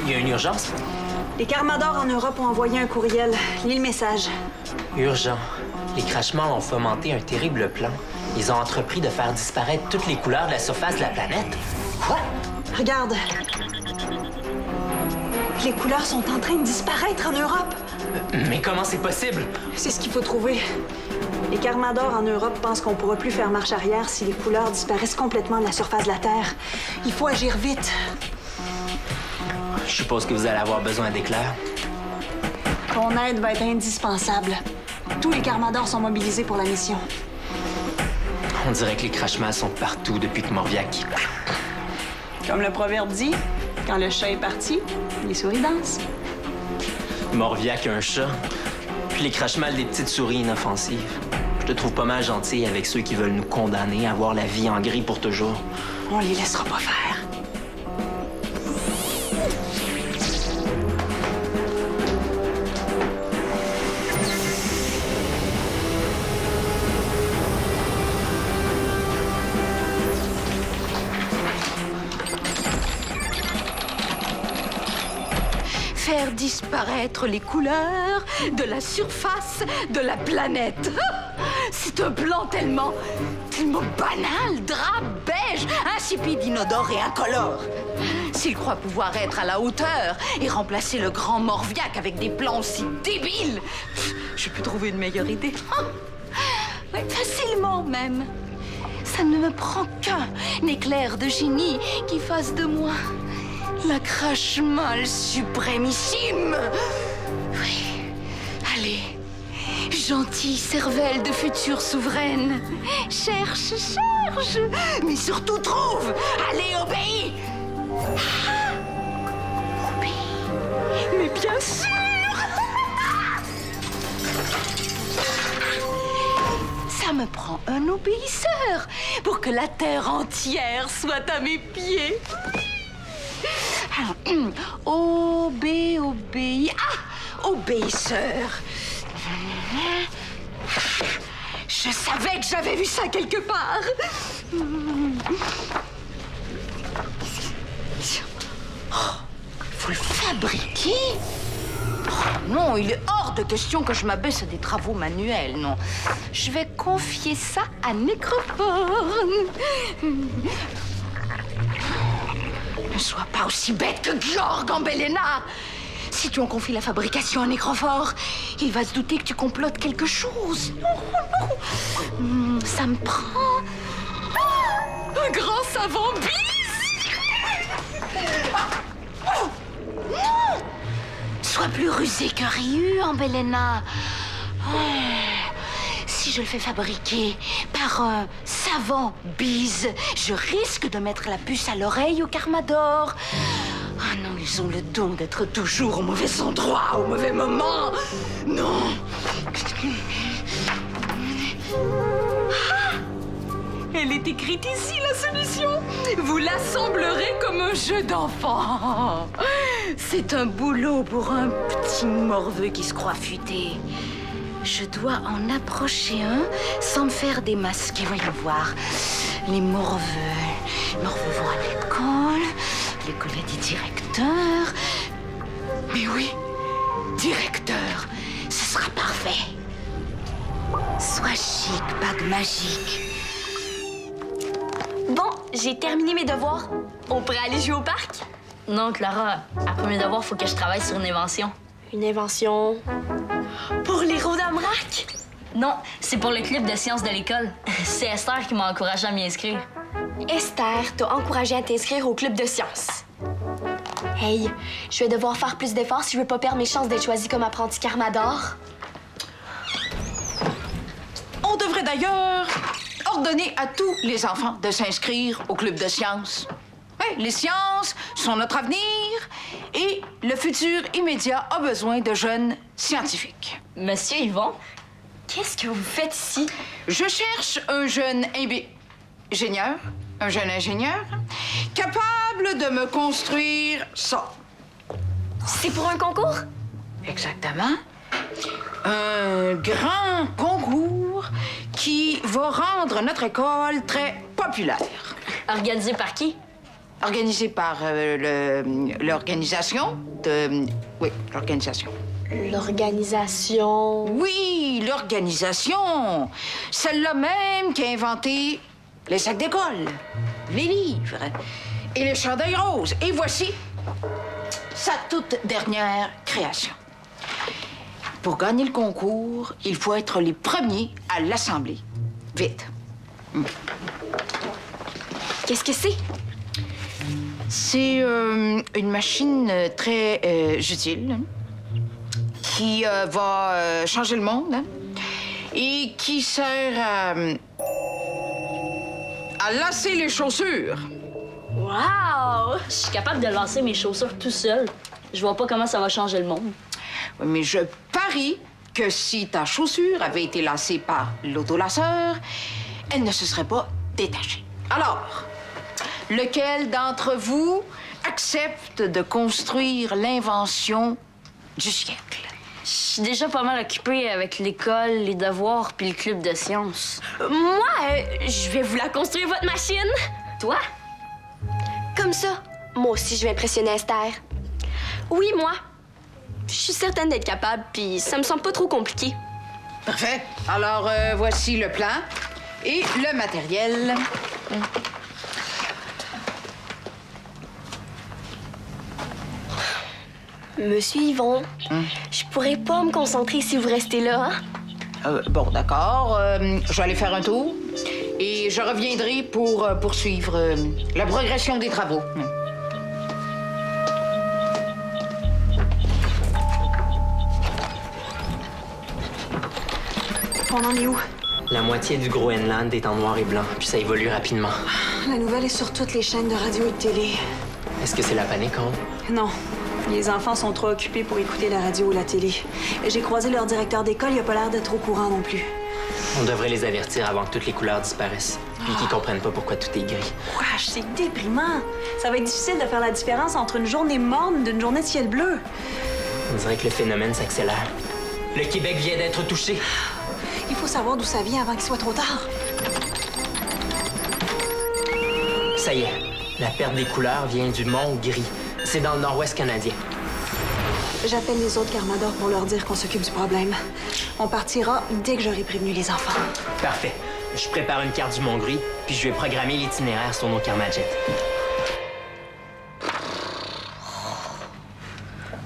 Il y a une urgence? Les Carmadors en Europe ont envoyé un courriel. Lis le message. Urgent. Les Crashmalls ont fomenté un terrible plan. Ils ont entrepris de faire disparaître toutes les couleurs de la surface de la planète. Quoi? Regarde. Les couleurs sont en train de disparaître en Europe. Mais comment c'est possible? C'est ce qu'il faut trouver. Les Carmadors en Europe pensent qu'on ne pourra plus faire marche arrière si les couleurs disparaissent complètement de la surface de la Terre. Il faut agir vite. Je suppose que vous allez avoir besoin d'éclairs. Ton aide va être indispensable. Tous les Carmadors sont mobilisés pour la mission. On dirait que les Crashmalls sont partout depuis que Morviac... Comme le proverbe dit, quand le chat est parti, les souris dansent. Morviac a un chat, puis les Crashmalls des petites souris inoffensives. Je te trouve pas mal gentil avec ceux qui veulent nous condamner à avoir la vie en gris pour toujours. On les laissera pas faire. Faire disparaître les couleurs de la surface de la planète. C'est un plan tellement banal, drap, beige, insipide, inodore et incolore. S'ils croient pouvoir être à la hauteur et remplacer le grand Morviac avec des plans aussi débiles, je peux trouver une meilleure idée. Oui, facilement même. Ça ne me prend qu'un éclair de génie qui fasse de moi la Crashmall suprêmissime. Oui, allez, gentille cervelle de future souveraine. Cherche, mais surtout trouve. Allez, obéis. Ah, obéis. Mais bien sûr. Ça me prend un obéisseur pour que la terre entière soit à mes pieds. Alors, obéis. Ah! Obéisseur. Je savais que j'avais vu ça quelque part. Faut le fabriquer? Oh, non, il est hors de question que je m'abaisse à des travaux manuels, non. Je vais confier ça à Nécrophone. Ne sois pas aussi bête que Georg Ambelena. Si tu en confies la fabrication à Nécrophore, il va se douter que tu complotes quelque chose. Non. Ça me prend... un grand savant bise. Non. Sois plus rusé que Ryu, Ambelena. Si je le fais fabriquer par un savant bise, je risque de mettre la puce à l'oreille aux Carmadors. Ah non, ils ont le don d'être toujours au mauvais endroit, au mauvais moment. Non. Ah, elle est écrite ici, la solution. Vous l'assemblerez comme un jeu d'enfant. C'est un boulot pour un petit morveux qui se croit futé. Je dois en approcher un sans me faire démasquer. Voyons voir. Les morveux vont à l'école. L'école a dit directeur. Mais oui, directeur, ce sera parfait. Sois chic, bague magique. Bon, j'ai terminé mes devoirs. On pourrait aller jouer au parc? Non, Clara, après mes devoirs, faut que je travaille sur une invention. Une invention... pour les Rodamrac? Non, c'est pour le club de sciences de l'école. C'est Esther qui m'a encouragé à m'y inscrire. Esther t'a encouragé à t'inscrire au club de sciences. Hey, je vais devoir faire plus d'efforts si je veux pas perdre mes chances d'être choisie comme apprenti Carmador. On devrait d'ailleurs ordonner à tous les enfants de s'inscrire au club de sciences. Ouais, les sciences sont notre avenir et le futur immédiat a besoin de jeunes scientifiques. Monsieur Yvon? Qu'est-ce que vous faites ici? Je cherche un jeune ingénieur, capable de me construire ça. C'est pour un concours? Exactement. Un grand concours qui va rendre notre école très populaire. Organisé par qui? Organisé par l'organisation de... Oui, l'organisation. L'organisation... Oui, l'organisation. Celle-là même qui a inventé les sacs d'école, les livres et les chandails roses. Et voici sa toute dernière création. Pour gagner le concours, il faut être les premiers à l'assembler. Vite. Qu'est-ce que c'est? C'est une machine très utile qui va changer le monde et qui sert à lasser les chaussures. Wow! Je suis capable de lancer mes chaussures tout seul. Je vois pas comment ça va changer le monde. Oui, mais je parie que si ta chaussure avait été lacée par l'autolaceur, elle ne se serait pas détachée. Alors, lequel d'entre vous accepte de construire l'invention du siècle? Je suis déjà pas mal occupée avec l'école, les devoirs puis le club de sciences. Moi, je vais vous la construire, votre machine. Toi? Comme ça, moi aussi, je vais impressionner Esther. Oui, moi. Je suis certaine d'être capable, puis ça me semble pas trop compliqué. Parfait. Alors, voici le plan et le matériel. Monsieur Yvon, je pourrais pas me concentrer si vous restez là, hein? Bon, d'accord. Je vais aller faire un tour et je reviendrai pour poursuivre la progression des travaux. On en est où? La moitié du Groenland est en noir et blanc, puis ça évolue rapidement. La nouvelle est sur toutes les chaînes de radio et de télé. Est-ce que c'est la panique, on? Non. Les enfants sont trop occupés pour écouter la radio ou la télé. J'ai croisé leur directeur d'école, il a pas l'air d'être au courant non plus. On devrait les avertir avant que toutes les couleurs disparaissent, puis qu'ils comprennent pas pourquoi tout est gris. Wesh, c'est déprimant. Ça va être difficile de faire la différence entre une journée morne d'une journée de ciel bleu. On dirait que le phénomène s'accélère. Le Québec vient d'être touché. Il faut savoir d'où ça vient avant qu'il soit trop tard. Ça y est, la perte des couleurs vient du mont Gris. C'est dans le nord-ouest canadien. J'appelle les autres Carmador pour leur dire qu'on s'occupe du problème. On partira dès que j'aurai prévenu les enfants. Parfait. Je prépare une carte du mont Gris, puis je vais programmer l'itinéraire sur nos Karmajet.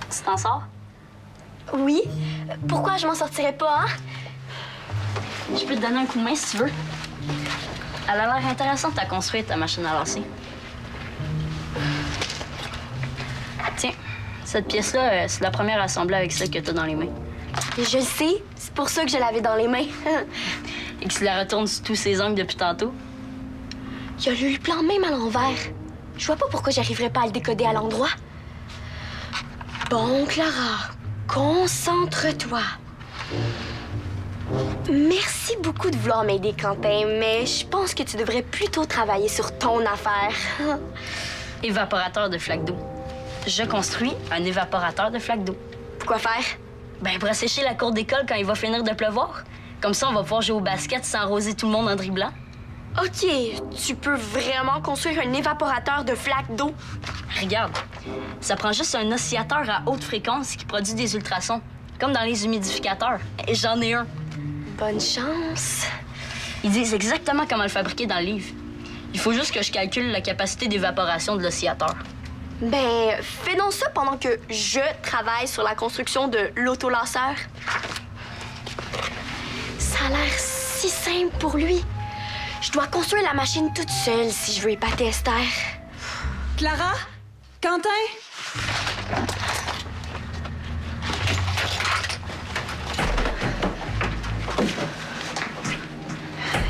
Tu t'en sors? Oui? Pourquoi je m'en sortirais pas, hein? Je peux te donner un coup de main si tu veux. Elle a l'air intéressante à construire ta machine à lancer. Tiens, cette pièce-là, c'est la première assemblée avec celle que t'as dans les mains. Je le sais, c'est pour ça que je l'avais dans les mains. Et que tu la retournes sous tous ses angles depuis tantôt. Il a lu le plan même à l'envers. Je vois pas pourquoi j'arriverais pas à le décoder à l'endroit. Bon, Clara, concentre-toi. Merci beaucoup de vouloir m'aider, Quentin, mais je pense que tu devrais plutôt travailler sur ton affaire. Évaporateur de flaques d'eau. Je construis un évaporateur de flaques d'eau. Pourquoi faire? Ben, pour assécher la cour d'école quand il va finir de pleuvoir. Comme ça, on va pouvoir jouer au basket sans arroser tout le monde en dribblant. OK, tu peux vraiment construire un évaporateur de flaques d'eau? Regarde, ça prend juste un oscillateur à haute fréquence qui produit des ultrasons, comme dans les humidificateurs. Et j'en ai un. Bonne chance. Ils disent exactement comment le fabriquer dans le livre. Il faut juste que je calcule la capacité d'évaporation de l'oscillateur. Ben, fais donc ça pendant que je travaille sur la construction de l'autolaceur. Ça a l'air si simple pour lui. Je dois construire la machine toute seule si je veux épater Esther. Clara? Quentin?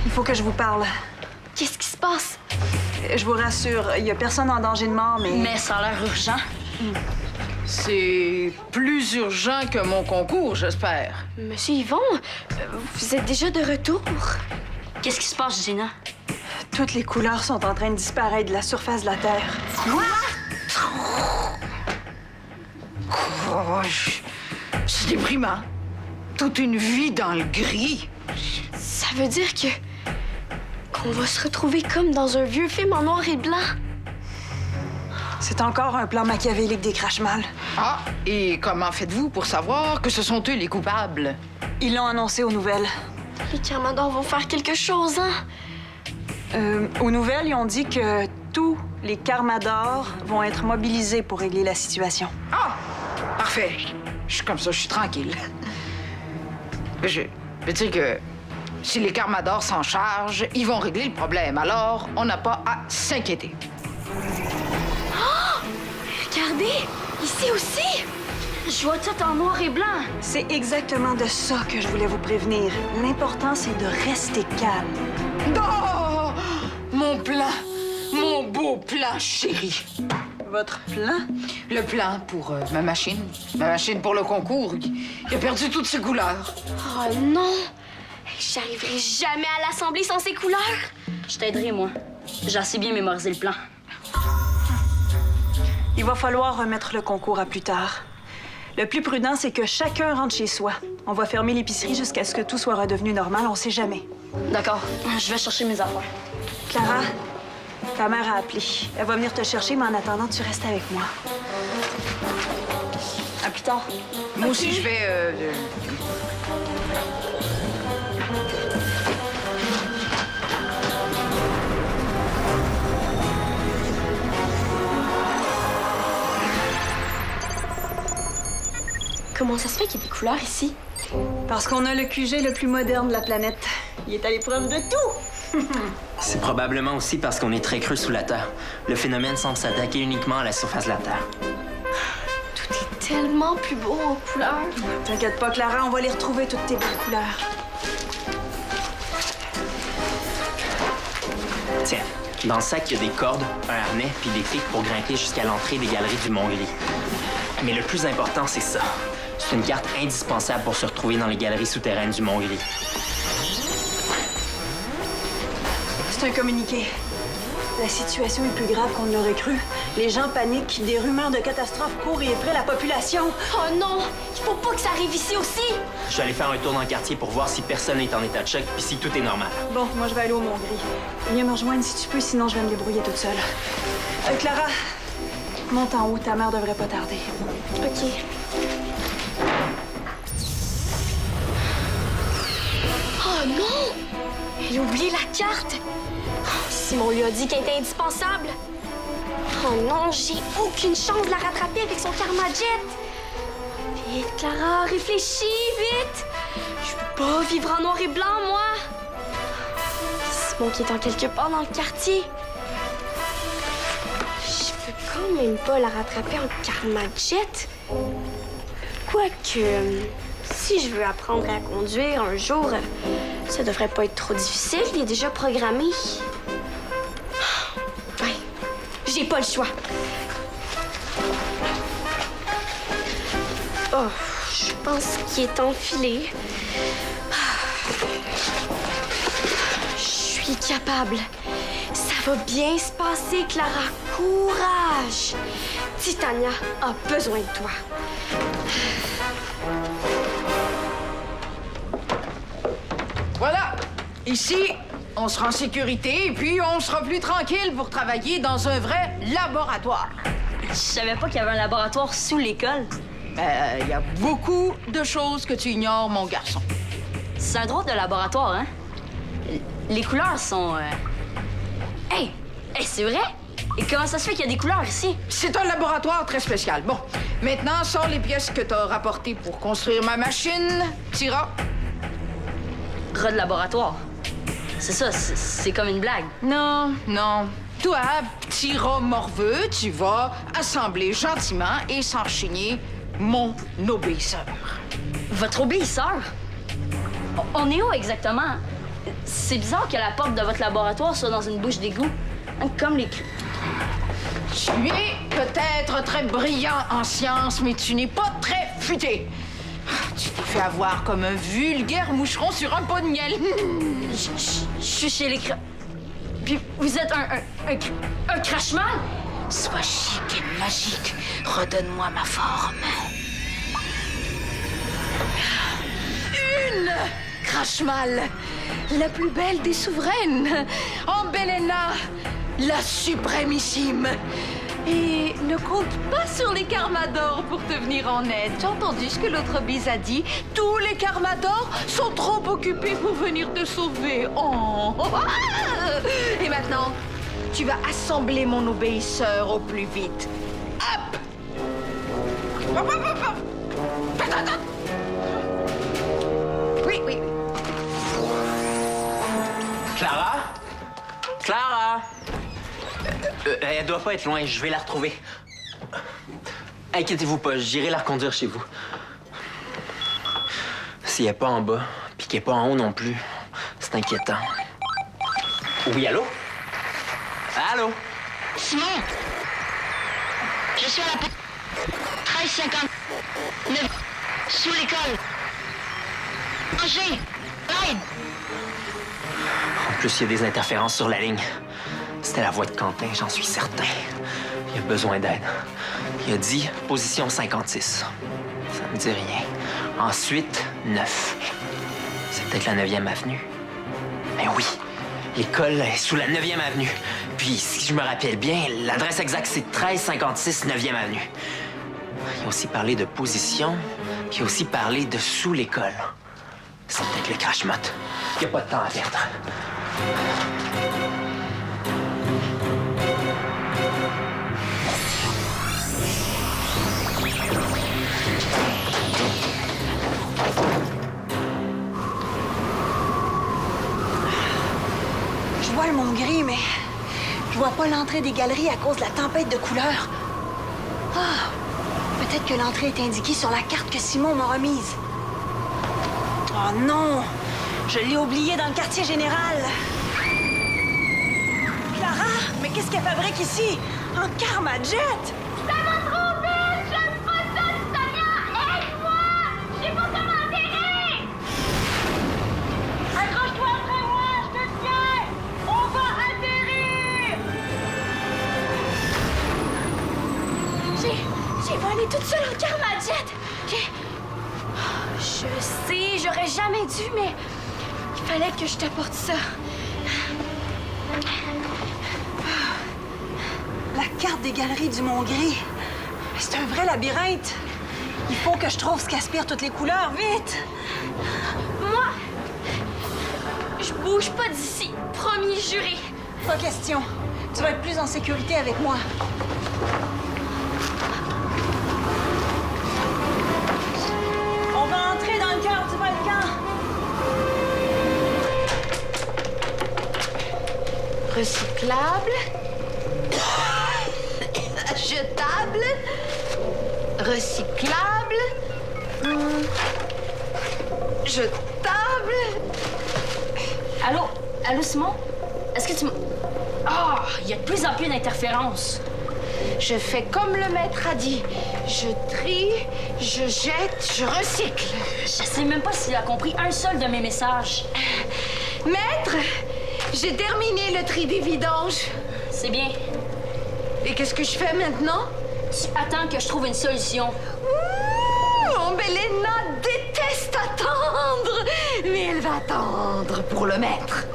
Il faut que je vous parle. Qu'est-ce qui se passe? Je vous rassure, il y a personne en danger de mort, mais... Mais ça a l'air urgent. C'est plus urgent que mon concours, j'espère. Monsieur Yvon, vous êtes déjà de retour? Qu'est-ce qui se passe, Gina? Toutes les couleurs sont en train de disparaître de la surface de la Terre. Oh, c'est déprimant. Toute une vie dans le gris. Ça veut dire que... On va se retrouver comme dans un vieux film en noir et blanc. C'est encore un plan machiavélique des Crashmal. Ah, et comment faites-vous pour savoir que ce sont eux les coupables? Ils l'ont annoncé aux nouvelles. Les Carmadors vont faire quelque chose, hein? Aux nouvelles, ils ont dit que tous les Carmadors vont être mobilisés pour régler la situation. Ah! Parfait. Je suis comme ça, je suis tranquille. Je veux dire que si les Carmadors s'en chargent, ils vont régler le problème. Alors, on n'a pas à s'inquiéter. Regardez, ici aussi. Je vois tout en noir et blanc. C'est exactement de ça que je voulais vous prévenir. L'important, c'est de rester calme. Oh! Mon plan! Mon beau plan, chéri! Votre plan? Le plan pour ma machine. Ma machine pour le concours. Il a perdu toutes ses couleurs. Oh non! J'arriverai jamais à l'assembler sans ces couleurs. Je t'aiderai, moi. J'ai assez bien mémorisé le plan. Il va falloir remettre le concours à plus tard. Le plus prudent, c'est que chacun rentre chez soi. On va fermer l'épicerie jusqu'à ce que tout soit redevenu normal, on sait jamais. D'accord. Je vais chercher mes affaires. Clara, ta mère a appelé. Elle va venir te chercher, mais en attendant, tu restes avec moi. À plus tard. Moi aussi, je vais... Comment ça se fait qu'il y ait des couleurs ici? Parce qu'on a le QG le plus moderne de la planète. Il est à l'épreuve de tout! C'est probablement aussi parce qu'on est très creux sous la Terre. Le phénomène semble s'attaquer uniquement à la surface de la Terre. Tout est tellement plus beau en couleurs. T'inquiète pas, Clara, on va les retrouver, toutes tes belles couleurs. Tiens, dans le sac, il y a des cordes, un harnais puis des pics pour grimper jusqu'à l'entrée des galeries du Mont-Gris. Mais le plus important, c'est ça. C'est une carte indispensable pour se retrouver dans les galeries souterraines du Mont-Gris. C'est un communiqué. La situation est plus grave qu'on ne l'aurait cru. Les gens paniquent, des rumeurs de catastrophe courent et effraient la population. Oh non! Il faut pas que ça arrive ici aussi! Je vais aller faire un tour dans le quartier pour voir si personne n'est en état de choc puis si tout est normal. Bon, moi, je vais aller au Mont-Gris. Viens me rejoindre si tu peux, sinon je vais me débrouiller toute seule. Clara, monte en haut, ta mère devrait pas tarder. OK. Oh non! Il a oublié la carte! Simon lui a dit qu'elle était indispensable. Oh non, j'ai aucune chance de la rattraper avec son karma jet. Vite, Clara, réfléchis, vite! Je peux pas vivre en noir et blanc, moi! Simon qui est en quelque part dans le quartier. Je peux quand même pas la rattraper en karma jet. Quoique, si je veux apprendre à conduire un jour, ça devrait pas être trop difficile. Il est déjà programmé. Ouais, j'ai pas le choix. Oh, je pense qu'il est enfilé. Je suis capable. Ça va bien se passer, Clara. Courage. Titania a besoin de toi. Voilà! Ici, on sera en sécurité et puis on sera plus tranquille pour travailler dans un vrai laboratoire. Je savais pas qu'il y avait un laboratoire sous l'école. Il y a beaucoup de choses que tu ignores, mon garçon. C'est un drôle de laboratoire, hein? Les couleurs sont... Hey, c'est vrai? Et comment ça se fait qu'il y a des couleurs ici? C'est un laboratoire très spécial. Bon, maintenant, sors les pièces que t'as rapportées pour construire ma machine. Tira. Rat de laboratoire. C'est ça, c'est comme une blague. Non, non. Toi, petit rat morveux, tu vas assembler gentiment et s'enchaîner mon obéisseur. Votre obéisseur? On est où exactement? C'est bizarre que la porte de votre laboratoire soit dans une bouche d'égout. Hein, comme les... Tu es peut-être très brillant en sciences, mais tu n'es pas très futé. Tu t'es fait avoir comme un vulgaire moucheron sur un pot de miel. Je suis chez les... Puis vous êtes un crashman? Sois chic et magique. Redonne-moi ma forme. Une Crashmal, la plus belle des souveraines, Ambelena, la suprêmissime. Et ne compte pas sur les Carmador pour te venir en aide. J'ai entendu ce que l'autre bise a dit. Tous les Carmador sont trop occupés pour venir te sauver. Oh. Et maintenant, tu vas assembler mon obéisseur au plus vite. Hop! Hop, hop, hop, hop. Attends. Oui. Clara? Clara? Elle doit pas être loin, je vais la retrouver. Inquiétez-vous pas, j'irai la reconduire chez vous. Si elle est pas en bas, puis qu'elle est pas en haut non plus, c'est inquiétant. Oui, allô? Allô? Simon! Je suis à la 1359 sous l'école. Angers! Aide! En plus, il y a des interférences sur la ligne. C'était la voix de Quentin, j'en suis certain. Il a besoin d'aide. Il a dit position 56. Ça me dit rien. Ensuite, 9. C'est peut-être la 9e avenue. Ben oui, l'école est sous la 9e avenue. Puis, si je me rappelle bien, l'adresse exacte, c'est 1356 9e avenue. Il a aussi parlé de position, puis il a aussi parlé de sous l'école. C'est peut-être le crash-mat. Il n'y a pas de temps à perdre. Je vois le mont gris, mais je vois pas l'entrée des galeries à cause de la tempête de couleurs. Ah, peut-être que l'entrée est indiquée sur la carte que Simon m'a remise. Oh non! Je l'ai oubliée dans le quartier général. Clara, mais qu'est-ce qu'elle fabrique ici? En Karmajet? Ça va trop vite! J'aime pas ça, Tania! Aide-moi! Je sais pas comment atterrir! Accroche-toi après moi, je te tiens! On va atterrir! J'ai volé toute seule en Karmajet! Je sais, j'aurais jamais dû, mais il fallait que je t'apporte ça. La carte des galeries du Mont Gris. C'est un vrai labyrinthe. Il faut que je trouve ce qui aspire toutes les couleurs, vite! Moi, je bouge pas d'ici. Promis, juré. Pas question. Tu vas être plus en sécurité avec moi. On va entrer dans le cœur du volcan. Recyclable. Jetable. Recyclable. Jetable. Allô, Simon? Est-ce que tu me... Ah, il y a de plus en plus d'interférences. Je fais comme le maître a dit. Je trie, je jette, je recycle. Je sais même pas s'il a compris un seul de mes messages. Maître, j'ai terminé le tri des vidanges. C'est bien. Et qu'est-ce que je fais maintenant? Tu attends que je trouve une solution. Ambelena déteste attendre, mais elle va attendre pour le maître.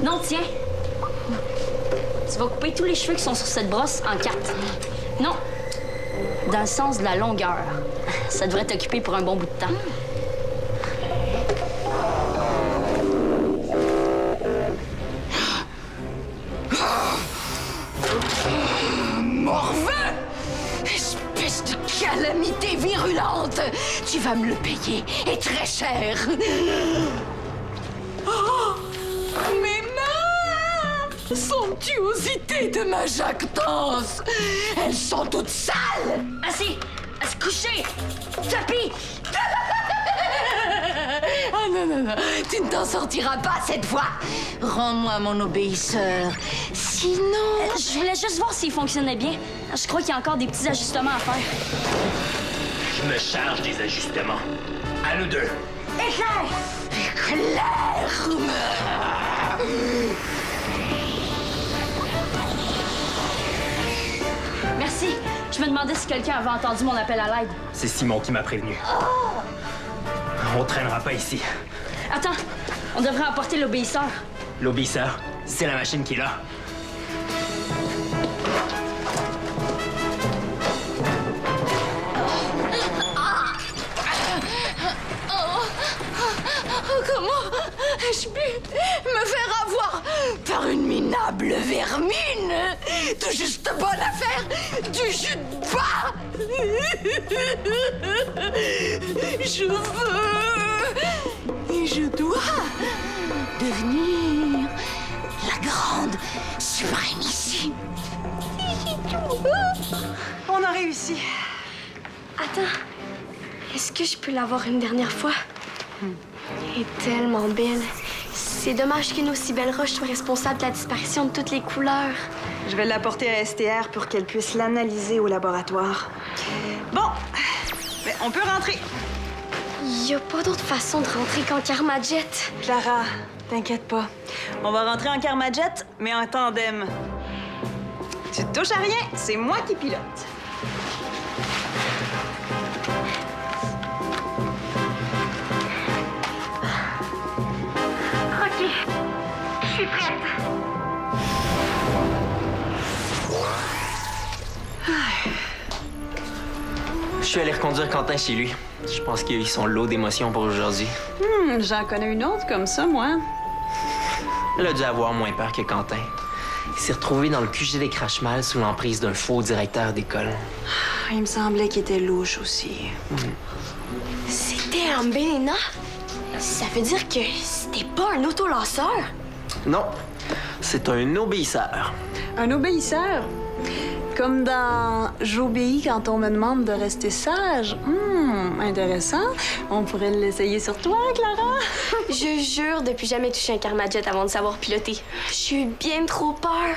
Non, tiens. Tu vas couper tous les cheveux qui sont sur cette brosse en 4. Non. Dans le sens de la longueur. Ça devrait t'occuper pour un bon bout de temps. Morveux! Espèce de calamité virulente! Tu vas me le payer, et très cher! Oh! Mes mains! Somptuosité de ma jactance! Elles sont toutes sales! Assis! Couché! Tapis! Ah non, tu ne t'en sortiras pas cette fois! Rends-moi mon obéisseur, sinon... Je voulais juste voir s'il fonctionnait bien. Je crois qu'il y a encore des petits ajustements à faire. Je me charge des ajustements. À nous deux. Éclair! Merci. Je me demandais si quelqu'un avait entendu mon appel à l'aide. C'est Simon qui m'a prévenu. On traînera pas ici. Attends, On devrait emporter l'obéisseur. L'obéisseur, c'est la machine qui est là. Comment ai-je pu me faire avoir par une minable vermine? Tout juste bonne affaire du jus de bas. Je veux et je dois devenir la grande suprématie. On a réussi. Attends, est-ce que je peux l'avoir une dernière fois? Elle est tellement belle. C'est dommage qu'une aussi belle roche soit responsable de la disparition de toutes les couleurs. Je vais l'apporter à STR pour qu'elle puisse l'analyser au laboratoire. Bon, ben, on peut rentrer. Y a pas d'autre façon de rentrer qu'en Karmajet. Clara, t'inquiète pas. On va rentrer en Karmajet, mais en tandem. Tu te touches à rien, c'est moi qui pilote. OK. Je suis prête. Je suis allé reconduire Quentin chez lui. Je pense qu'il a eu son lot d'émotions pour aujourd'hui. J'en connais une autre comme ça, moi. Il a dû avoir moins peur que Quentin. Il s'est retrouvé dans le QG des Crashmal sous l'emprise d'un faux directeur d'école. Il me semblait qu'il était louche aussi. C'était un Belena? Ça veut dire que c'était pas un autolanceur? Non, c'est un obéisseur. Un obéisseur? Comme dans « J'obéis quand on me demande de rester sage ». Intéressant. On pourrait l'essayer sur toi, Clara. Je jure de plus jamais toucher un Karmajet avant de savoir piloter. J'ai eu bien trop peur.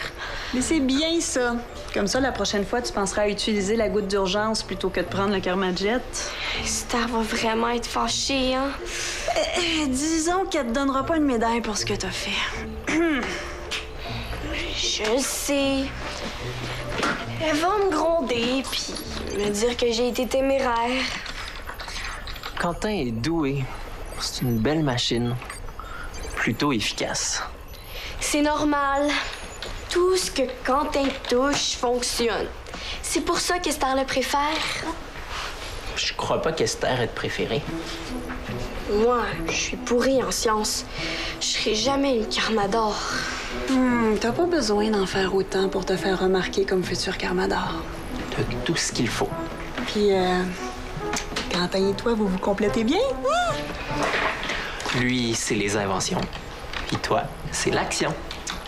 Mais c'est bien ça. Comme ça, la prochaine fois, tu penseras à utiliser la goutte d'urgence plutôt que de prendre le Karmajet. Star va vraiment être fâchée, hein? Disons qu'elle te donnera pas une médaille pour ce que t'as fait. Je sais. Elle va me gronder puis me dire que j'ai été téméraire. Quentin est doué. C'est une belle machine. Plutôt efficace. C'est normal. Tout ce que Quentin touche fonctionne. C'est pour ça que Star le préfère. Je crois pas qu'Esther ait de préféré. Moi, je suis pourrie en sciences. Je serai jamais une Karmador. T'as pas besoin d'en faire autant pour te faire remarquer comme futur Karmador. T'as tout ce qu'il faut. Puis, Quentin et toi, vous vous complétez bien? Lui, c'est les inventions. Puis toi, c'est l'action.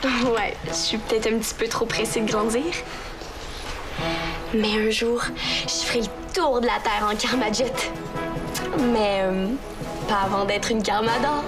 Ouais, je suis peut-être un petit peu trop pressée de grandir. Mais un jour, je ferai le tour de la Terre en Karmajet. Mais pas avant d'être une Karmador.